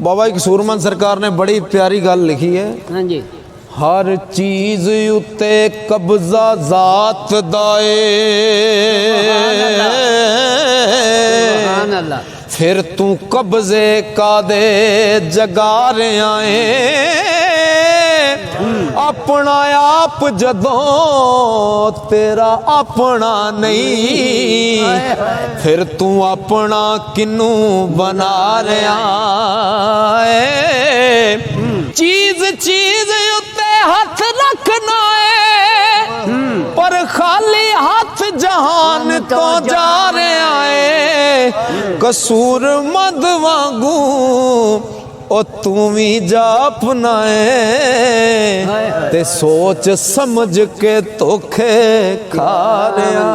बाबा एक सूरमन सरकार ने बड़ी प्यारी गल लिखी है। हाँ जी। हर चीज उत्ते कब्जा जात दाए, सुभान अल्लाह। फिर तू कब्जे का दे जगा रहा है अपना आप जदों तेरा अपना नहीं, फिर तू अपना किनू बना रहा है। चीज चीज उत्ते हाथ रखना है पर खाली हाथ जहान तो जा रहा है। कसूर मद वांगू ओ तू भी जा अपनाए ते सोच समझ के धोखे खा रहा।